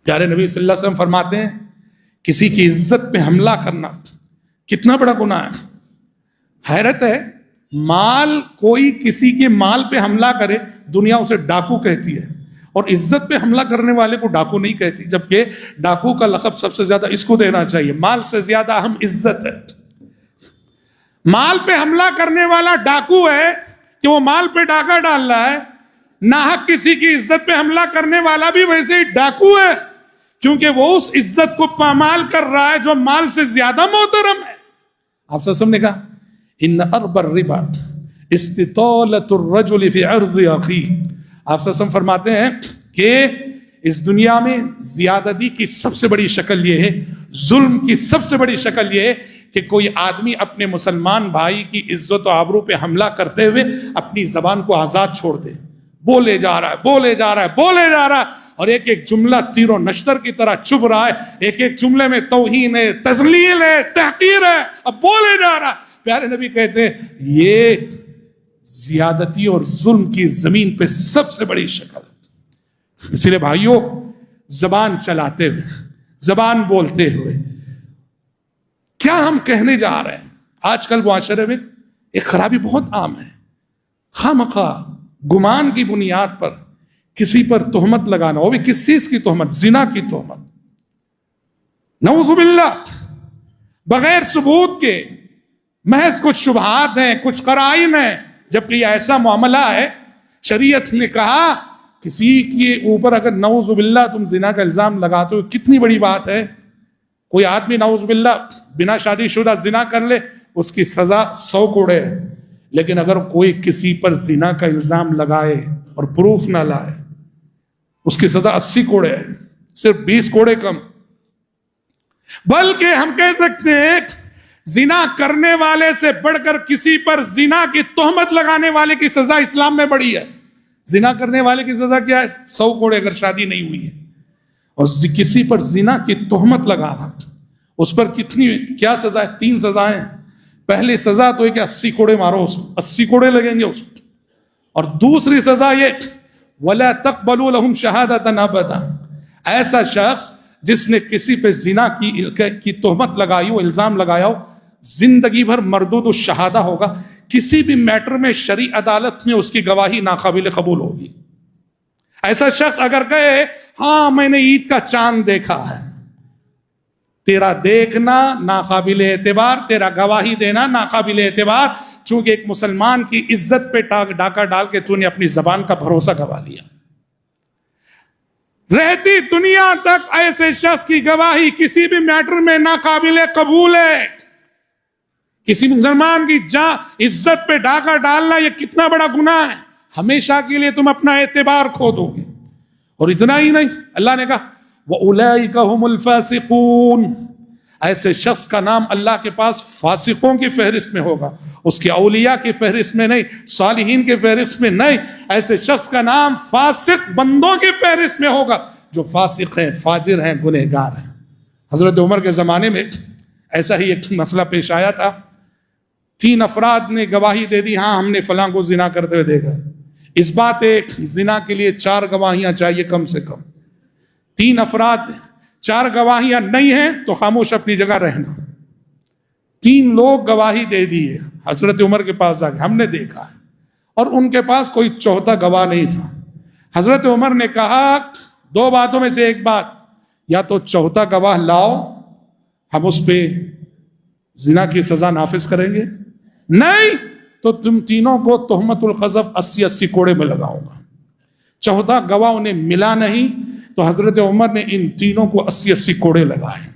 پیارے نبی صلی اللہ علیہ وسلم فرماتے ہیں کسی کی عزت پہ حملہ کرنا کتنا بڑا گناہ ہے. حیرت ہے، مال، کوئی کسی کے مال پہ حملہ کرے دنیا اسے ڈاکو کہتی ہے، اور عزت پہ حملہ کرنے والے کو ڈاکو نہیں کہتی، جبکہ ڈاکو کا لقب سب سے زیادہ اس کو دینا چاہیے. مال سے زیادہ اہم عزت ہے. مال پہ حملہ کرنے والا ڈاکو ہے کہ وہ مال پہ ڈاکہ ڈال رہا ہے. ناحق کسی کی عزت پہ حملہ کرنے والا بھی ویسے ہی ڈاکو ہے، کیونکہ وہ اس عزت کو پامال کر رہا ہے جو مال سے زیادہ محترم ہے. آپ صلی اللہ علیہ وسلم نے کہا ان ارب الربا استطالۃ الرجل فی عرض اخیہ. آپ صلی اللہ علیہ وسلم فرماتے ہیں کہ اس دنیا میں زیادتی کی سب سے بڑی شکل یہ ہے، ظلم کی سب سے بڑی شکل یہ ہے کہ کوئی آدمی اپنے مسلمان بھائی کی عزت و آبرو پہ حملہ کرتے ہوئے اپنی زبان کو آزاد چھوڑ دے. بولے جا رہا ہے، بولے جا رہا ہے، بولے جا رہا ہے، اور ایک ایک جملہ تیر و نشتر کی طرح چبھ رہا ہے. ایک ایک جملے میں توہین ہے، تذلیل ہے، تحقیر ہے، اب بولے جا رہا ہے. پیارے نبی کہتے ہیں یہ زیادتی اور ظلم کی زمین پہ سب سے بڑی شکل. اس لیے بھائیوں، زبان چلاتے ہوئے، زبان بولتے ہوئے کیا ہم کہنے جا رہے ہیں؟ آج کل معاشرے میں ایک خرابی بہت عام ہے، خواہ گمان کی بنیاد پر کسی پر تہمت لگانا، وہ بھی کس چیز کی تہمت؟ زنا کی تہمت، نعوذ باللہ، بغیر ثبوت کے. محض کچھ شبہات ہیں، کچھ قرائن ہیں. جبکہ یہ ایسا معاملہ ہے، شریعت نے کہا کسی کے اوپر اگر نعوذ باللہ تم زنا کا الزام لگاتے ہو کتنی بڑی بات ہے. کوئی آدمی نعوذ باللہ بنا شادی شدہ زنا کر لے، اس کی سزا 100 کوڑے ہے. لیکن اگر کوئی کسی پر زنا کا الزام لگائے اور پروف نہ لائے، اس کی سزا 80 کوڑے ہے، صرف 20 کوڑے کم. بلکہ ہم کہہ سکتے ہیں زنا کرنے والے سے بڑھ کر کسی پر زنا کی تہمت لگانے والے کی سزا اسلام میں بڑی ہے. زنا کرنے والے کی سزا کیا ہے؟ 100 کوڑے اگر شادی نہیں ہوئی ہے. اور کسی پر زنا کی تہمت لگانا، اس پر کیا سزا ہے؟ 3 سزائیں. پہلی سزا تو ہے کہ 80 کوڑے مارو، اس کو 80 کوڑے لگیں گے اس کو. اور دوسری سزا یہ وَلَا تَقْبَلُوا لَهُمْ شَهَادَةً أَبَدًا. ایسا شخص جس نے کسی پہ زنا کی تہمت لگائی ہو، الزام لگایا ہو، زندگی بھر مردود الشہادہ ہوگا. کسی بھی میٹر میں شرعی عدالت میں اس کی گواہی ناقابل قبول ہوگی. ایسا شخص اگر کہے ہاں میں نے عید کا چاند دیکھا ہے، تیرا دیکھنا ناقابل اعتبار، تیرا گواہی دینا ناقابل اعتبار، چونکہ ایک مسلمان کی عزت پہ ڈاکہ ڈال کے تو نے اپنی زبان کا بھروسہ گوا لیا. رہتی دنیا تک ایسے شخص کی گواہی کسی بھی میٹر میں ناقابل قبول ہے. کسی مسلمان کی عزت پہ ڈاکہ ڈالنا یہ کتنا بڑا گناہ ہے. ہمیشہ کے لیے تم اپنا اعتبار کھو دو گے. اور اتنا ہی نہیں، اللہ نے کہا وَأُولَئِكَ هُمُ الْفَاسِقُونَ. ایسے شخص کا نام اللہ کے پاس فاسقوں کی فہرست میں ہوگا، اس کے اولیاء کی فہرست میں نہیں، صالحین کی فہرست میں نہیں. ایسے شخص کا نام فاسق بندوں کی فہرست میں ہوگا جو فاسق ہیں، فاجر ہیں، گنہگار ہیں. حضرت عمر کے زمانے میں ایسا ہی ایک مسئلہ پیش آیا تھا. 3 افراد نے گواہی دے دی، ہاں ہم نے فلاں کو زنا کرتے ہوئے دیکھا. اس بات ایک زنا کے لیے 4 گواہیاں چاہیے کم سے کم. 3 افراد 4 گواہیاں نہیں ہیں تو خاموش اپنی جگہ رہنا. 3 لوگ گواہی دے دیے حضرت عمر کے پاس جا کے، ہم نے دیکھا ہے، اور ان کے پاس کوئی چوتھا گواہ نہیں تھا. حضرت عمر نے کہا 2 باتوں میں سے ایک بات، یا تو چوتھا گواہ لاؤ، ہم اس پہ زنا کی سزا نافذ کریں گے، نہیں تو تم تینوں کو تہمت القذف 80 کوڑے میں لگاؤں گا. چوتھا گواہ انہیں ملا نہیں تو حضرت عمر نے ان تینوں کو 80 کوڑے لگائے.